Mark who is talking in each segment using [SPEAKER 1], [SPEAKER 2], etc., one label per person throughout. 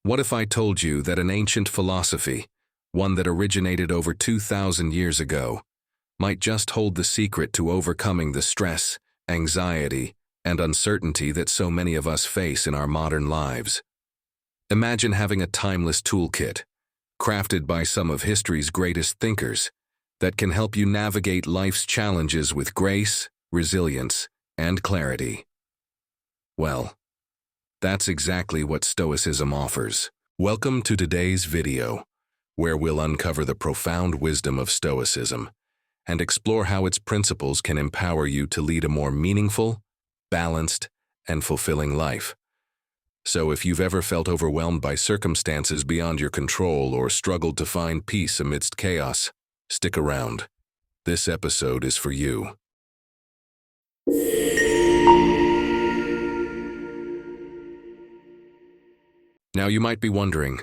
[SPEAKER 1] What if I told you that an ancient philosophy, one that originated over 2,000 years ago, might just hold the secret to overcoming the stress, anxiety, and uncertainty that so many of us face in our modern lives? Imagine having a timeless toolkit, crafted by some of history's greatest thinkers, that can help you navigate life's challenges with grace, resilience, and clarity. Well, that's exactly what Stoicism offers. Welcome to today's video, where we'll uncover the profound wisdom of Stoicism and explore how its principles can empower you to lead a more meaningful, balanced, and fulfilling life. So if you've ever felt overwhelmed by circumstances beyond your control or struggled to find peace amidst chaos, stick around. This episode is for you. Now you might be wondering,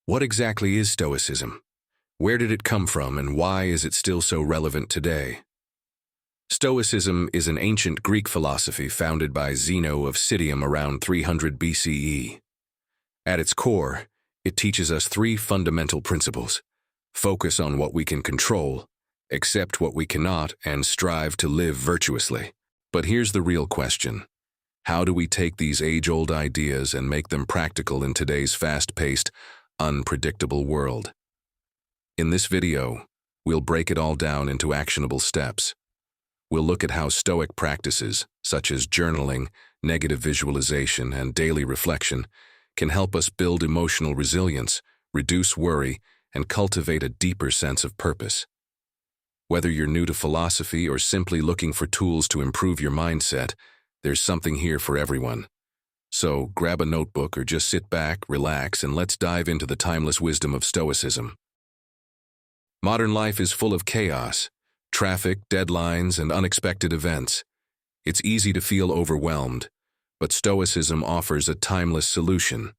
[SPEAKER 1] what exactly is Stoicism? Where did it come from and why is it still so relevant today? Stoicism is an ancient Greek philosophy founded by Zeno of Citium around 300 BCE. At its core, it teaches us three fundamental principles: focus on what we can control, accept what we cannot, and strive to live virtuously. But here's the real question. How do we take these age-old ideas and make them practical in today's fast-paced, unpredictable world? In this video, we'll break it all down into actionable steps. We'll look at how Stoic practices, such as journaling, negative visualization, and daily reflection, can help us build emotional resilience, reduce worry, and cultivate a deeper sense of purpose. Whether you're new to philosophy or simply looking for tools to improve your mindset, there's something here for everyone. So grab a notebook or just sit back, relax, and let's dive into the timeless wisdom of Stoicism. Modern life is full of chaos, traffic, deadlines, and unexpected events. It's easy to feel overwhelmed, but Stoicism offers a timeless solution.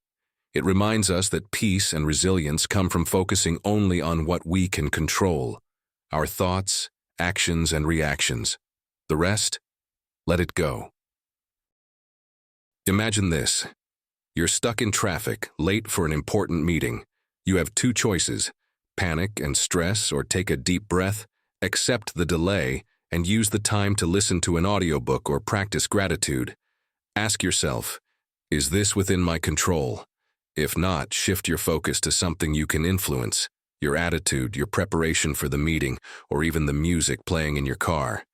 [SPEAKER 1] It reminds us that peace and resilience come from focusing only on what we can control: our thoughts, actions, and reactions. The rest? Let it go. Imagine this. You're stuck in traffic, late for an important meeting. You have two choices: panic and stress, or take a deep breath, accept the delay, and use the time to listen to an audiobook or practice gratitude. Ask yourself, is this within my control? If not, shift your focus to something you can influence: your attitude, your preparation for the meeting, or even the music playing in your car.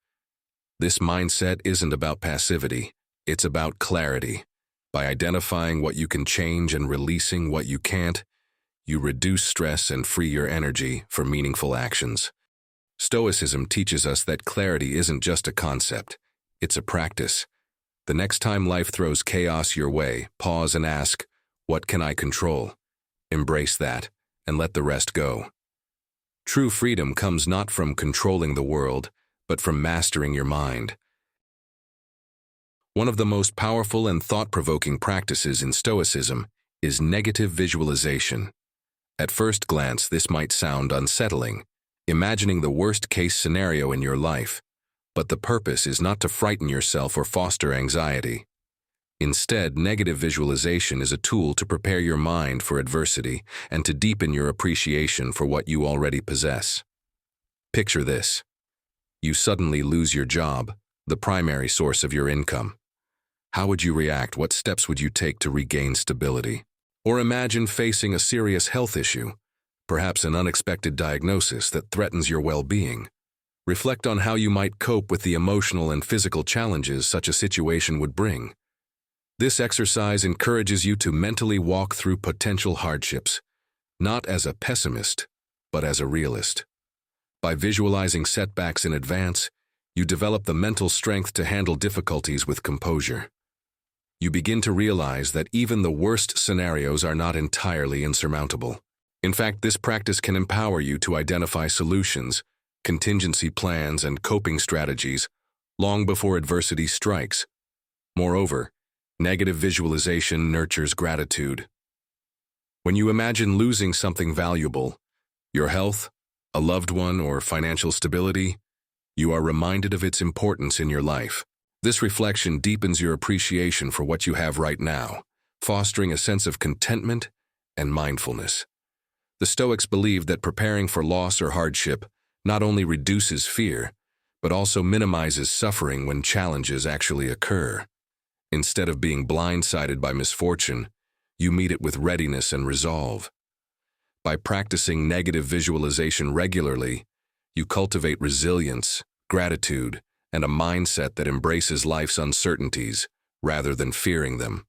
[SPEAKER 1] This mindset isn't about passivity. It's about clarity. By identifying what you can change and releasing what you can't, you reduce stress and free your energy for meaningful actions. Stoicism teaches us that clarity isn't just a concept, it's a practice. The next time life throws chaos your way, pause and ask, what can I control? Embrace that, and let the rest go. True freedom comes not from controlling the world, but from mastering your mind. One of the most powerful and thought-provoking practices in Stoicism is negative visualization. At first glance, this might sound unsettling, imagining the worst-case scenario in your life, but the purpose is not to frighten yourself or foster anxiety. Instead, negative visualization is a tool to prepare your mind for adversity and to deepen your appreciation for what you already possess. Picture this. You suddenly lose your job, the primary source of your income. How would you react? What steps would you take to regain stability? Or imagine facing a serious health issue, perhaps an unexpected diagnosis that threatens your well-being. Reflect on how you might cope with the emotional and physical challenges such a situation would bring. This exercise encourages you to mentally walk through potential hardships, not as a pessimist, but as a realist. By visualizing setbacks in advance, you develop the mental strength to handle difficulties with composure. You begin to realize that even the worst scenarios are not entirely insurmountable. In fact, this practice can empower you to identify solutions, contingency plans, and coping strategies long before adversity strikes. Moreover, negative visualization nurtures gratitude. When you imagine losing something valuable, your health, a loved one, or financial stability, you are reminded of its importance in your life. This reflection deepens your appreciation for what you have right now, fostering a sense of contentment and mindfulness. The Stoics believed that preparing for loss or hardship not only reduces fear, but also minimizes suffering when challenges actually occur. Instead of being blindsided by misfortune, you meet it with readiness and resolve. By practicing negative visualization regularly, you cultivate resilience, gratitude, and a mindset that embraces life's uncertainties rather than fearing them.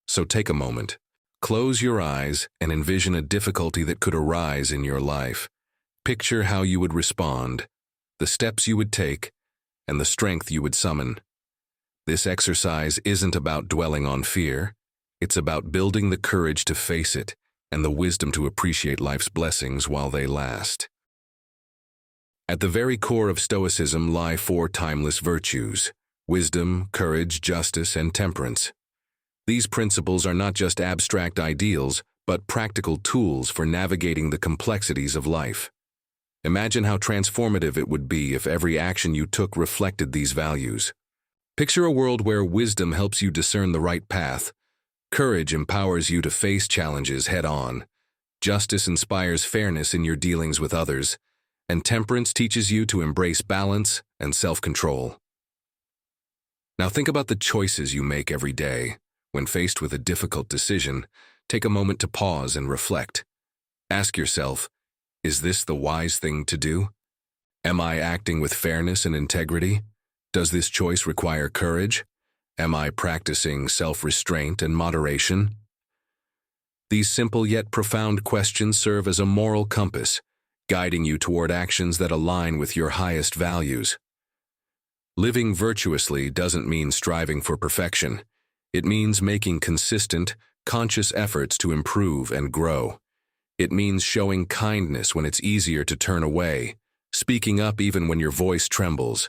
[SPEAKER 1] So take a moment, close your eyes, and envision a difficulty that could arise in your life. Picture how you would respond, the steps you would take, and the strength you would summon. This exercise isn't about dwelling on fear. It's about building the courage to face it and the wisdom to appreciate life's blessings while they last. At the very core of Stoicism lie four timeless virtues: wisdom, courage, justice, and temperance. These principles are not just abstract ideals, but practical tools for navigating the complexities of life. Imagine how transformative it would be if every action you took reflected these values. Picture a world where wisdom helps you discern the right path, courage empowers you to face challenges head-on, justice inspires fairness in your dealings with others, and temperance teaches you to embrace balance and self-control. Now think about the choices you make every day. When faced with a difficult decision, take a moment to pause and reflect. Ask yourself, is this the wise thing to do? Am I acting with fairness and integrity? Does this choice require courage? Am I practicing self-restraint and moderation? These simple yet profound questions serve as a moral compass, guiding you toward actions that align with your highest values. Living virtuously doesn't mean striving for perfection. It means making consistent, conscious efforts to improve and grow. It means showing kindness when it's easier to turn away, speaking up even when your voice trembles,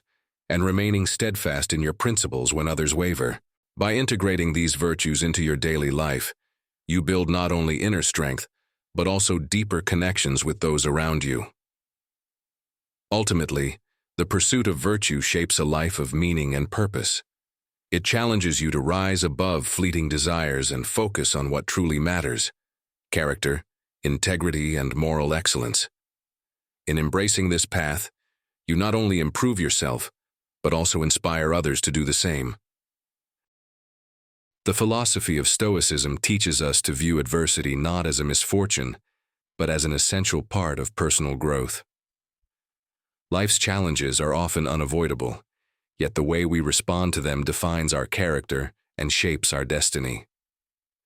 [SPEAKER 1] and remaining steadfast in your principles when others waver. By integrating these virtues into your daily life, you build not only inner strength, but also deeper connections with those around you. Ultimately, the pursuit of virtue shapes a life of meaning and purpose. It challenges you to rise above fleeting desires and focus on what truly matters: character, integrity, and moral excellence. In embracing this path, you not only improve yourself, but also inspire others to do the same. The philosophy of Stoicism teaches us to view adversity not as a misfortune, but as an essential part of personal growth. Life's challenges are often unavoidable, yet the way we respond to them defines our character and shapes our destiny.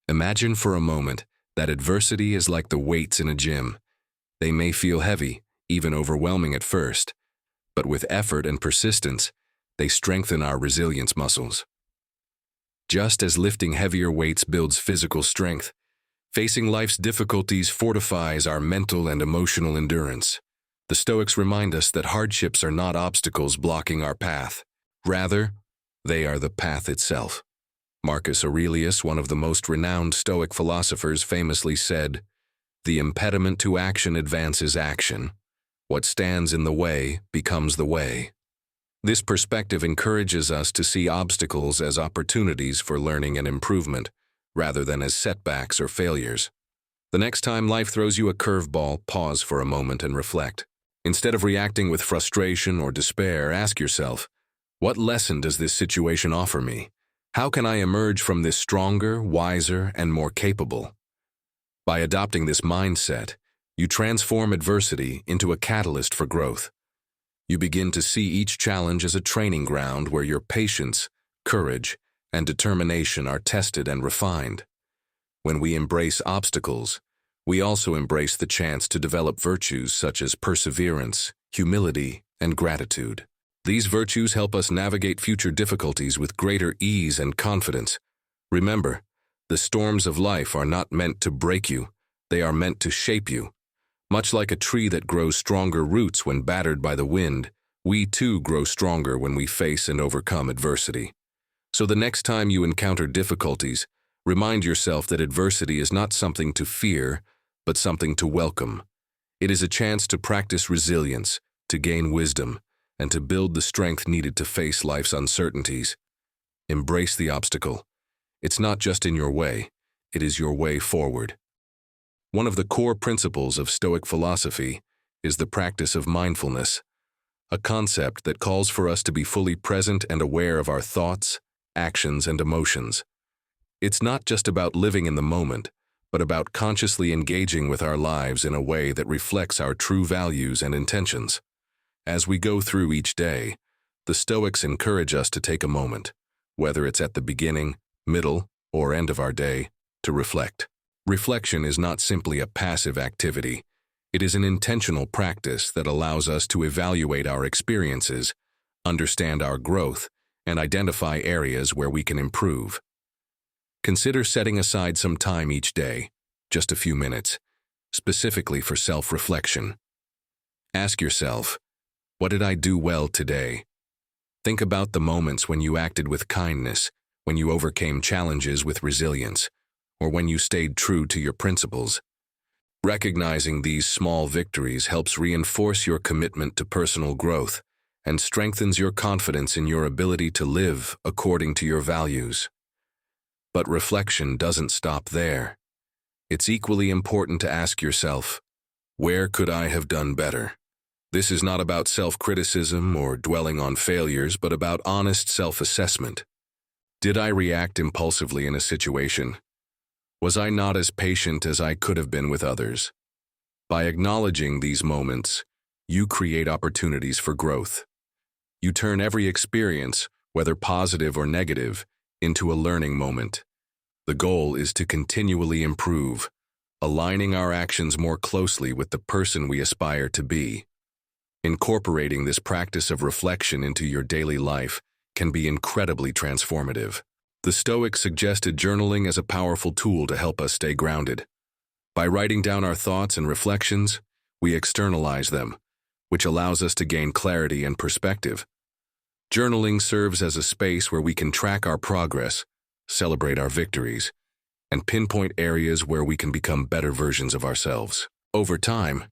[SPEAKER 1] Imagine for a moment that adversity is like the weights in a gym. They may feel heavy, even overwhelming at first, but with effort and persistence, they strengthen our resilience muscles. Just as lifting heavier weights builds physical strength, facing life's difficulties fortifies our mental and emotional endurance. The Stoics remind us that hardships are not obstacles blocking our path. Rather, they are the path itself. Marcus Aurelius, one of the most renowned Stoic philosophers, famously said, "The impediment to action advances action. What stands in the way becomes the way." This perspective encourages us to see obstacles as opportunities for learning and improvement, rather than as setbacks or failures. The next time life throws you a curveball, pause for a moment and reflect. Instead of reacting with frustration or despair, ask yourself, what lesson does this situation offer me? How can I emerge from this stronger, wiser, and more capable? By adopting this mindset, you transform adversity into a catalyst for growth. You begin to see each challenge as a training ground where your patience, courage, and determination are tested and refined. When we embrace obstacles, we also embrace the chance to develop virtues such as perseverance, humility, and gratitude. These virtues help us navigate future difficulties with greater ease and confidence. Remember, the storms of life are not meant to break you, they are meant to shape you. Much like a tree that grows stronger roots when battered by the wind, we too grow stronger when we face and overcome adversity. So the next time you encounter difficulties, remind yourself that adversity is not something to fear, but something to welcome. It is a chance to practice resilience, to gain wisdom, and to build the strength needed to face life's uncertainties. Embrace the obstacle. It's not just in your way, it is your way forward. One of the core principles of Stoic philosophy is the practice of mindfulness, a concept that calls for us to be fully present and aware of our thoughts, actions, and emotions. It's not just about living in the moment, but about consciously engaging with our lives in a way that reflects our true values and intentions. As we go through each day, the Stoics encourage us to take a moment, whether it's at the beginning, middle, or end of our day, to reflect. Reflection is not simply a passive activity. It is an intentional practice that allows us to evaluate our experiences, understand our growth, and identify areas where we can improve. Consider setting aside some time each day, just a few minutes, specifically for self-reflection. Ask yourself, what did I do well today? Think about the moments when you acted with kindness, when you overcame challenges with resilience, or when you stayed true to your principles. Recognizing these small victories helps reinforce your commitment to personal growth and strengthens your confidence in your ability to live according to your values. But reflection doesn't stop there. It's equally important to ask yourself, where could I have done better? This is not about self-criticism or dwelling on failures, but about honest self-assessment. Did I react impulsively in a situation? Was I not as patient as I could have been with others? By acknowledging these moments, you create opportunities for growth. You turn every experience, whether positive or negative, into a learning moment. The goal is to continually improve, aligning our actions more closely with the person we aspire to be. Incorporating this practice of reflection into your daily life can be incredibly transformative. The Stoics suggested journaling as a powerful tool to help us stay grounded. By writing down our thoughts and reflections, we externalize them, which allows us to gain clarity and perspective. Journaling serves as a space where we can track our progress, celebrate our victories, and pinpoint areas where we can become better versions of ourselves. Over time,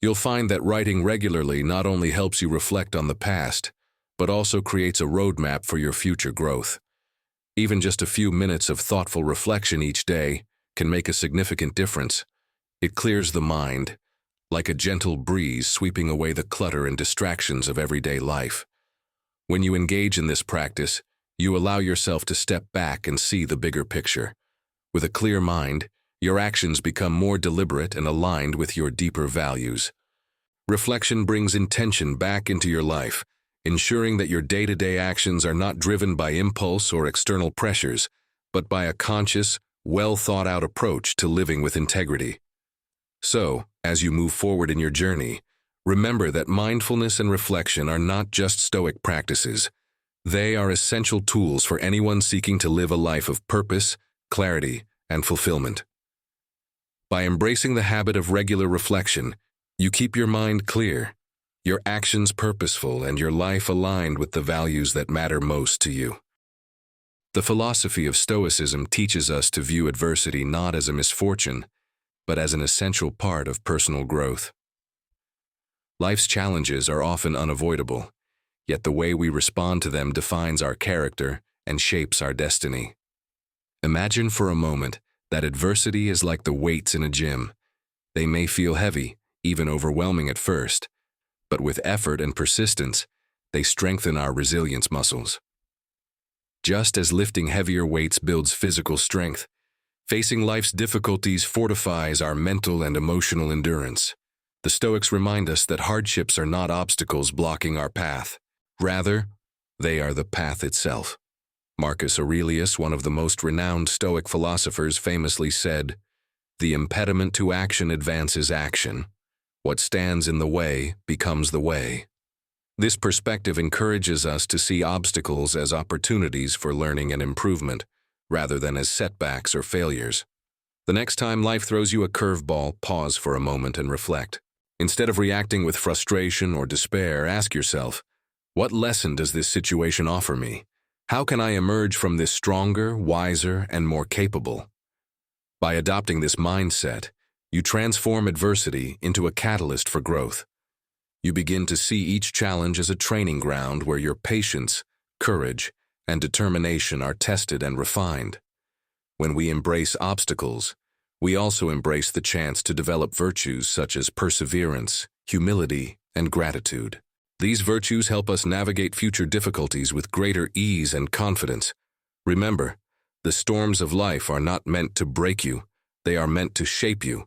[SPEAKER 1] you'll find that writing regularly not only helps you reflect on the past, but also creates a roadmap for your future growth. Even just a few minutes of thoughtful reflection each day can make a significant difference. It clears the mind, like a gentle breeze sweeping away the clutter and distractions of everyday life. When you engage in this practice, you allow yourself to step back and see the bigger picture. With a clear mind, your actions become more deliberate and aligned with your deeper values. Reflection brings intention back into your life, ensuring that your day-to-day actions are not driven by impulse or external pressures, but by a conscious, well-thought-out approach to living with integrity. So, as you move forward in your journey, remember that mindfulness and reflection are not just Stoic practices. They are essential tools for anyone seeking to live a life of purpose, clarity, and fulfillment. By embracing the habit of regular reflection, you keep your mind clear, your actions purposeful, and your life aligned with the values that matter most to you. The philosophy of Stoicism teaches us to view adversity not as a misfortune, but as an essential part of personal growth. Life's challenges are often unavoidable, yet the way we respond to them defines our character and shapes our destiny. Imagine for a moment that adversity is like the weights in a gym. They may feel heavy, even overwhelming at first, but with effort and persistence, they strengthen our resilience muscles. Just as lifting heavier weights builds physical strength, facing life's difficulties fortifies our mental and emotional endurance. The Stoics remind us that hardships are not obstacles blocking our path. Rather, they are the path itself. Marcus Aurelius, one of the most renowned Stoic philosophers, famously said, "The impediment to action advances action. What stands in the way becomes the way." This perspective encourages us to see obstacles as opportunities for learning and improvement, rather than as setbacks or failures. The next time life throws you a curveball, pause for a moment and reflect. Instead of reacting with frustration or despair, ask yourself, what lesson does this situation offer me? How can I emerge from this stronger, wiser, and more capable? By adopting this mindset, you transform adversity into a catalyst for growth. You begin to see each challenge as a training ground where your patience, courage, and determination are tested and refined. When we embrace obstacles, We also embrace the chance to develop virtues such as perseverance, humility, and gratitude. These virtues help us navigate future difficulties with greater ease and confidence. Remember, the storms of life are not meant to break you, they are meant to shape you.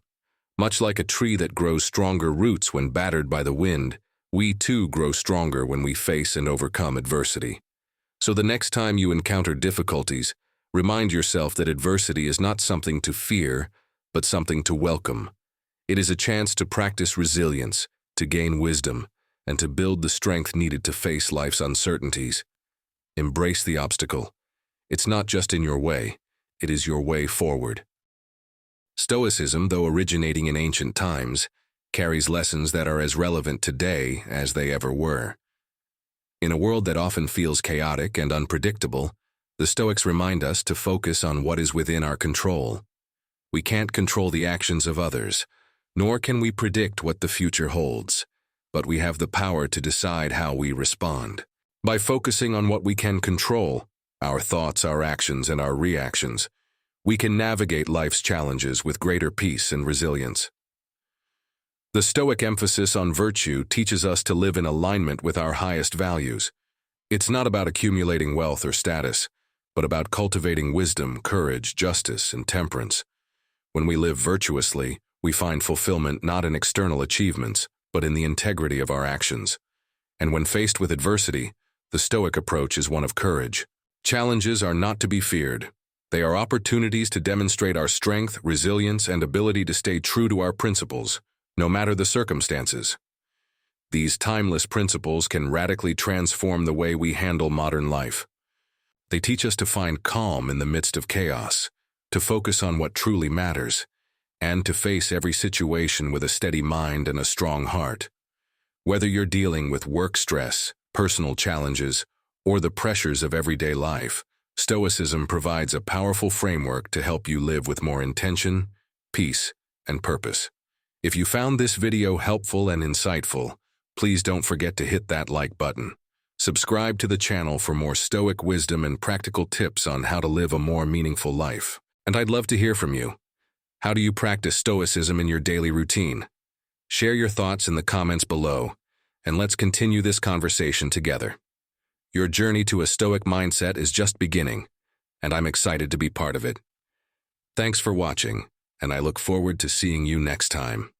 [SPEAKER 1] Much like a tree that grows stronger roots when battered by the wind, we too grow stronger when we face and overcome adversity. So the next time you encounter difficulties, remind yourself that adversity is not something to fear, but something to welcome. It is a chance to practice resilience, to gain wisdom, and to build the strength needed to face life's uncertainties. Embrace the obstacle. It's not just in your way, it is your way forward. Stoicism, though originating in ancient times, carries lessons that are as relevant today as they ever were. In a world that often feels chaotic and unpredictable, the Stoics remind us to focus on what is within our control. We can't control the actions of others, nor can we predict what the future holds, but we have the power to decide how we respond. By focusing on what we can control, our thoughts, our actions, and our reactions, we can navigate life's challenges with greater peace and resilience. The Stoic emphasis on virtue teaches us to live in alignment with our highest values. It's not about accumulating wealth or status, but about cultivating wisdom, courage, justice, and temperance. When we live virtuously, we find fulfillment not in external achievements, but in the integrity of our actions. And when faced with adversity, the Stoic approach is one of courage. Challenges are not to be feared. They are opportunities to demonstrate our strength, resilience, and ability to stay true to our principles, no matter the circumstances. These timeless principles can radically transform the way we handle modern life. They teach us to find calm in the midst of chaos, to focus on what truly matters, and to face every situation with a steady mind and a strong heart. Whether you're dealing with work stress, personal challenges, or the pressures of everyday life, Stoicism provides a powerful framework to help you live with more intention, peace, and purpose. If you found this video helpful and insightful, please don't forget to hit that like button. Subscribe to the channel for more Stoic wisdom and practical tips on how to live a more meaningful life. And I'd love to hear from you. How do you practice Stoicism in your daily routine? Share your thoughts in the comments below, and let's continue this conversation together. Your journey to a Stoic mindset is just beginning, and I'm excited to be part of it. Thanks for watching, and I look forward to seeing you next time.